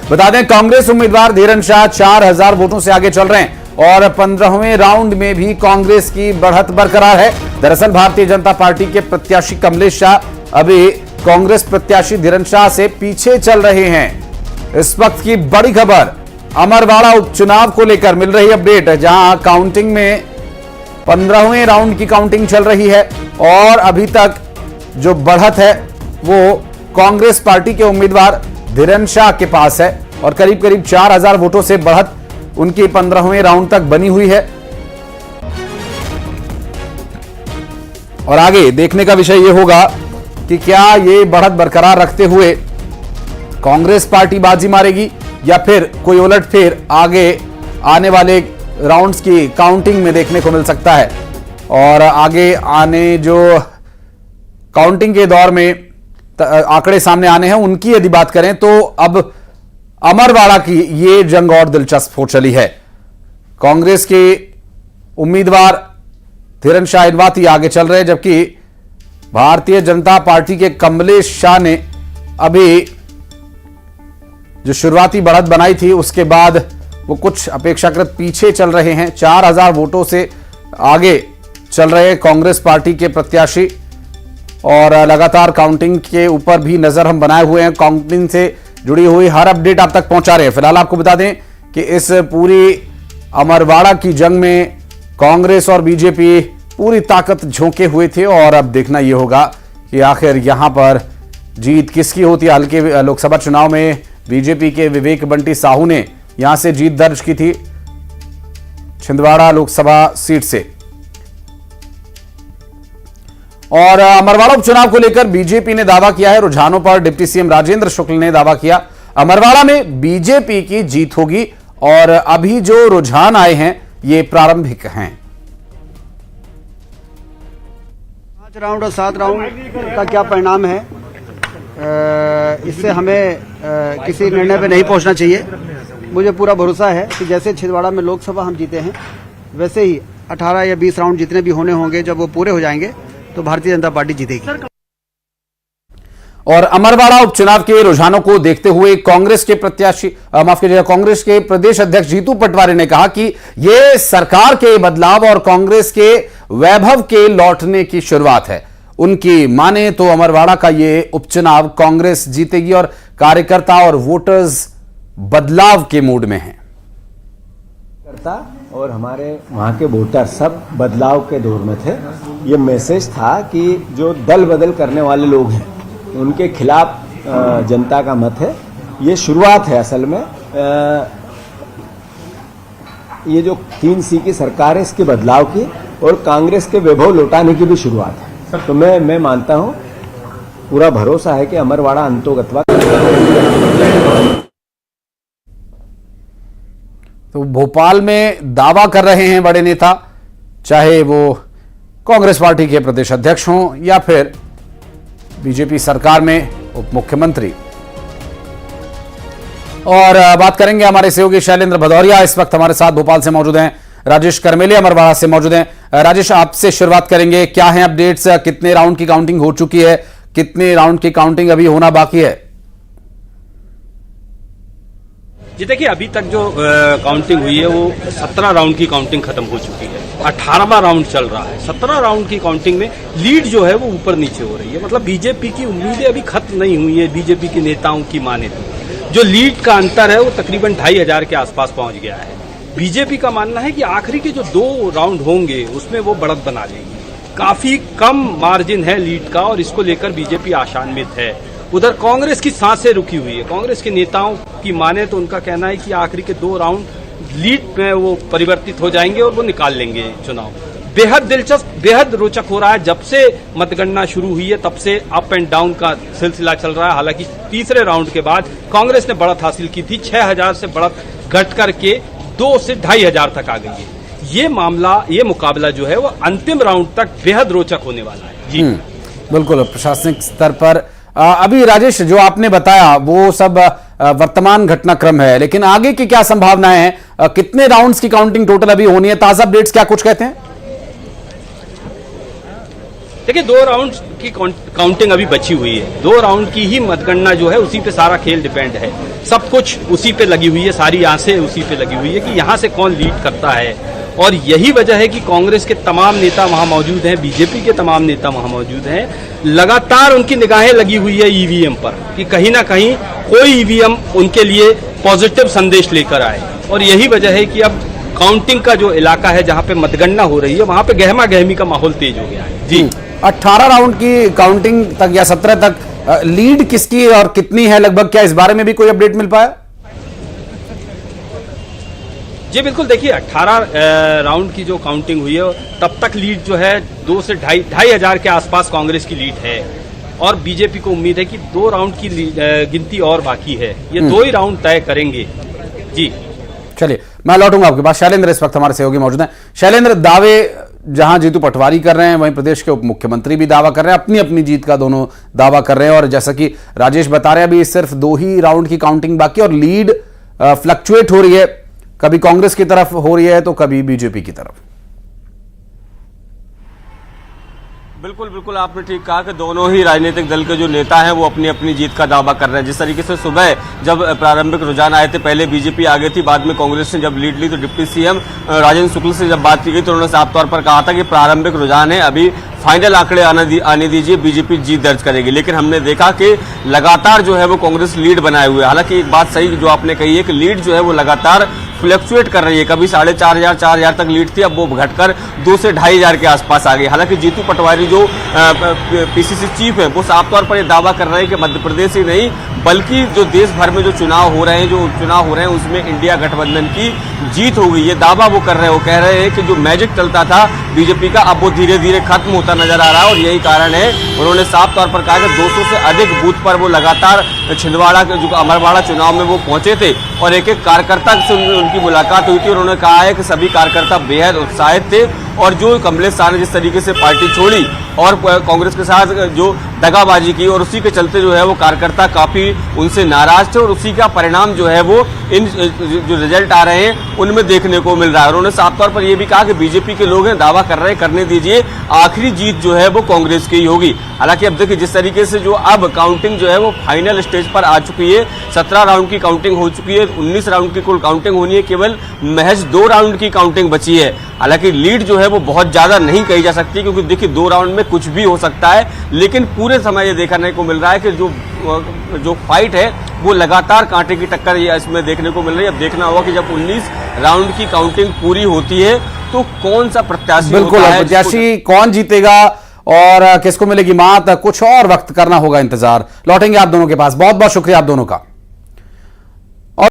बता दें कांग्रेस उम्मीदवार धीरन शाह 4000 वोटों से आगे चल रहे हैं और 15वें राउंड में भी कांग्रेस की बढ़त बरकरार है। दरअसल भारतीय जनता पार्टी के प्रत्याशी कमलेश शाह अभी कांग्रेस प्रत्याशी धीरन शाह से पीछे चल रहे हैं। इस वक्त की बड़ी खबर अमरवाड़ा उपचुनाव को लेकर मिल रही अपडेट, जहां काउंटिंग में 15वें राउंड की काउंटिंग चल रही है और अभी तक जो बढ़त है वो कांग्रेस पार्टी के उम्मीदवार धीरन शाह के पास है और करीब करीब 4000 वोटों से बढ़त उनकी 15वें राउंड तक बनी हुई है। और आगे देखने का विषय यह होगा कि क्या ये बढ़त बरकरार रखते हुए कांग्रेस पार्टी बाजी मारेगी या फिर कोई उलटफेर आगे आने वाले राउंड्स की काउंटिंग में देखने को मिल सकता है। और आगे आने जो काउंटिंग के दौर में आंकड़े सामने आने हैं उनकी यदि बात करें तो अब अमरवाड़ा की ये जंग और दिलचस्प हो चली है। कांग्रेस के उम्मीदवार धीरन शाह इनवाती आगे चल रहे हैं, जबकि भारतीय जनता पार्टी के कमलेश शाह ने अभी जो शुरुआती बढ़त बनाई थी उसके बाद वो कुछ अपेक्षाकृत पीछे चल रहे हैं। 4000 वोटों से आगे चल रहे कांग्रेस पार्टी के प्रत्याशी और लगातार काउंटिंग के ऊपर भी नजर हम बनाए हुए हैं। काउंटिंग से जुड़ी हुई हर अपडेट आप तक पहुंचा रहे हैं। फिलहाल आपको बता दें कि इस पूरी अमरवाड़ा की जंग में कांग्रेस और बीजेपी पूरी ताकत झोंके हुए थे और अब देखना यह होगा कि आखिर यहां पर जीत किसकी होती है। हल्के लोकसभा चुनाव में बीजेपी के विवेक बंटी साहू ने यहां से जीत दर्ज की थी छिंदवाड़ा लोकसभा सीट से। और अमरवाड़ा उपचुनाव को लेकर बीजेपी ने दावा किया है। रुझानों पर डिप्टी सीएम राजेंद्र शुक्ल ने दावा किया अमरवाड़ा में बीजेपी की जीत होगी और अभी जो रुझान आए हैं ये प्रारंभिक हैं। 5 राउंड और 7 राउंड का क्या परिणाम है, इससे हमें किसी निर्णय पे नहीं पहुंचना चाहिए। मुझे पूरा भरोसा है कि जैसे छिंदवाड़ा में लोकसभा हम जीते हैं वैसे ही 18 या 20 राउंड जितने भी होने होंगे, जब वो पूरे हो जाएंगे तो भारतीय जनता पार्टी जीतेगी। और अमरवाड़ा उपचुनाव के रुझानों को देखते हुए कांग्रेस के प्रत्याशी कांग्रेस के प्रदेश अध्यक्ष जीतू पटवारी ने कहा कि यह सरकार के बदलाव और कांग्रेस के वैभव के लौटने की शुरुआत है। उनकी माने तो अमरवाड़ा का यह उपचुनाव कांग्रेस जीतेगी और कार्यकर्ता और वोटर्स बदलाव के मूड में हैं। और हमारे वहाँ के वोटर सब बदलाव के दौर में थे। ये मैसेज था कि जो दल बदल करने वाले लोग हैं उनके खिलाफ जनता का मत है। ये शुरुआत है असल में। ये जो 3C की सरकार है इसके बदलाव की और कांग्रेस के वैभव लौटाने की भी शुरुआत है। तो मैं मानता हूँ, पूरा भरोसा है कि अमरवाड़ा अंतोगत्वा। तो भोपाल में दावा कर रहे हैं बड़े नेता, चाहे वो कांग्रेस पार्टी के प्रदेश अध्यक्ष हों या फिर बीजेपी सरकार में उप मुख्यमंत्री। और बात करेंगे हमारे सहयोगी शैलेंद्र भदौरिया, इस वक्त हमारे साथ भोपाल से मौजूद हैं। राजेश करमेले अमरवाड़ा से मौजूद हैं। राजेश, आपसे शुरुआत करेंगे, क्या है अपडेट्स, कितने राउंड की काउंटिंग हो चुकी है, कितने राउंड की काउंटिंग अभी होना बाकी है? जी देखिए, अभी तक जो काउंटिंग हुई है वो 17 राउंड की काउंटिंग खत्म हो चुकी है। 18वां राउंड चल रहा है। 17 राउंड की काउंटिंग में लीड जो है वो ऊपर नीचे हो रही है। मतलब बीजेपी की उम्मीदें अभी खत्म नहीं हुई है। बीजेपी के नेताओं की माने तो जो लीड का अंतर है वो तकरीबन 2500 के आसपास पहुंच गया है। बीजेपी का मानना है कि आखिरी के जो 2 राउंड होंगे उसमें वो बढ़त बना लेगी। काफी कम मार्जिन है लीड का और इसको लेकर बीजेपी आशान्वित है। उधर कांग्रेस की सांसें रुकी हुई है। कांग्रेस के नेताओं की माने तो उनका कहना है कि आखिरी के 2 राउंड लीड में वो परिवर्तित हो जाएंगे और वो निकाल लेंगे चुनाव। बेहद दिलचस्प, बेहद रोचक हो रहा है। जब से मतगणना शुरू हुई है तब से अप एंड डाउन का सिलसिला चल रहा है। हालांकि तीसरे राउंड के बाद कांग्रेस ने बढ़त हासिल की थी। 6000 से बढ़त घट करके 2 से 2500 तक आ गई है। ये मुकाबला जो है वो अंतिम राउंड तक बेहद रोचक होने वाला है। जी बिल्कुल। प्रशासनिक स्तर पर अभी राजेश जो आपने बताया वो सब वर्तमान घटनाक्रम है, लेकिन आगे की क्या संभावनाएं हैं? कितने राउंड्स की काउंटिंग टोटल अभी होनी है? ताजा अपडेट्स क्या कुछ कहते हैं? देखिए 2 राउंड की काउंटिंग अभी बची हुई है, 2 राउंड की ही मतगणना जो है उसी पे सारा खेल डिपेंड है, सब कुछ उसी पे लगी हुई है, सारी आंखें उसी पे लगी हुई है कि यहाँ से कौन लीड करता है। और यही वजह है कि कांग्रेस के तमाम नेता वहां मौजूद हैं, बीजेपी के तमाम नेता वहां मौजूद हैं, लगातार उनकी निगाहें लगी हुई है ईवीएम पर कि कहीं ना कहीं कोई ईवीएम उनके लिए पॉजिटिव संदेश लेकर आए। और यही वजह है कि अब काउंटिंग का जो इलाका है जहां पे मतगणना हो रही है वहां पे गहमा गहमी का माहौल तेज हो गया है। जी 18 राउंड की काउंटिंग तक या 17 तक लीड किसकी और कितनी है लगभग, क्या इस बारे में भी कोई अपडेट मिल पाया? जी बिल्कुल, देखिए 18 राउंड की जो काउंटिंग हुई है तब तक लीड जो है 2 से ढाई हजार के आसपास कांग्रेस की लीड है और बीजेपी को उम्मीद है कि 2 राउंड की गिनती और बाकी है, ये 2 ही राउंड तय करेंगे। जी चलिए मैं लौटूंगा आपके पास। शैलेंद्र इस वक्त हमारे सहयोगी मौजूद हैं। शैलेंद्र, दावे जहां जीतू पटवारी कर रहे हैं वहीं प्रदेश के उप मुख्यमंत्री भी दावा कर रहे हैं, अपनी अपनी जीत का दोनों दावा कर रहे हैं। और जैसा कि राजेश बता रहे हैं अभी सिर्फ 2 ही राउंड की काउंटिंग बाकी और लीड फ्लक्चुएट हो रही है, कभी कांग्रेस की तरफ हो रही है तो कभी बीजेपी की तरफ। बिल्कुल बिल्कुल आपने ठीक कहा कि दोनों ही राजनीतिक दल के जो नेता हैं वो अपनी अपनी जीत का दावा कर रहे हैं। जिस तरीके से सुबह जब प्रारंभिक रुझान आए थे, पहले बीजेपी आगे थी, बाद में कांग्रेस ने जब लीड ली तो डिप्टी सीएम राजेंद्र शुक्ल से जब बात की गई तो उन्होंने साफ तौर पर कहा था कि प्रारंभिक रुझान है, अभी फाइनल आंकड़े आने दीजिए, बीजेपी जीत दर्ज करेगी। लेकिन हमने देखा कि लगातार जो है वो कांग्रेस लीड बनाए हुए। हालांकि एक बात सही जो आपने कही है कि लीड जो है वो लगातार फ्लक्चुएट कर रही है, कभी 4,500 4,000 तक लीड थी, अब वो घटकर 2 से 2,500 के आसपास आ गई। हालांकि जीतू पटवारी जो पीसीसी चीफ है वो साफ तौर पर ये दावा कर रहे हैं कि मध्य प्रदेश ही नहीं बल्कि जो देश भर में जो चुनाव हो रहे हैं उसमें इंडिया गठबंधन की जीत हो गई। ये दावा वो कर रहे हैं, वो कह रहे हैं कि जो मैजिक चलता था बीजेपी का अब वो धीरे धीरे खत्म होता नजर आ रहा है और यही कारण है। उन्होंने साफ तौर पर कहा कि 200 से अधिक बूथ पर वो लगातार छिंदवाड़ा जो अमरवाड़ा चुनाव में वो पहुंचे थे और एक एक कार्यकर्ता से उनकी मुलाकात हुई थी। उन्होंने कहा है कि सभी कार्यकर्ता बेहद उत्साहित थे और जो कमलेश शाह ने जिस तरीके से पार्टी छोड़ी और कांग्रेस के साथ जो दगाबाजी की और उसी के चलते जो है वो कार्यकर्ता काफी उनसे नाराज थे और उसी का परिणाम जो है वो इन जो रिजल्ट आ रहे हैं उनमें देखने को मिल रहा है। उन्होंने साफ तौर पर यह भी कहा कि बीजेपी के लोग हैं, दावा कर रहे हैं, करने दीजिए, आखिरी जीत जो है वो कांग्रेस की ही होगी। हालांकि अब देखिए जिस तरीके से जो अब काउंटिंग जो है वो फाइनल स्टेज पर आ चुकी है, 17 राउंड की काउंटिंग हो चुकी है, 19 राउंड की कुल काउंटिंग होनी है, केवल महज 2 राउंड की काउंटिंग बची है। हालांकि लीड जो है वो बहुत ज्यादा नहीं कही जा सकती क्योंकि देखिए 2 राउंड में कुछ भी हो सकता है, लेकिन पूरे समय ये देखने को मिल रहा है कि जो फाइट है वो लगातार कांटे की टक्कर ये इसमें देखने को मिल रही है। अब देखना होगा कि जब 19 राउंड की काउंटिंग पूरी होती है तो कौन सा प्रत्याशी बिल्कुल प्रत्याशी कौन जीतेगा और किसको मिलेगी मात, कुछ और वक्त करना होगा इंतजार। लौटेंगे आप दोनों के पास। बहुत बहुत शुक्रिया आप दोनों का।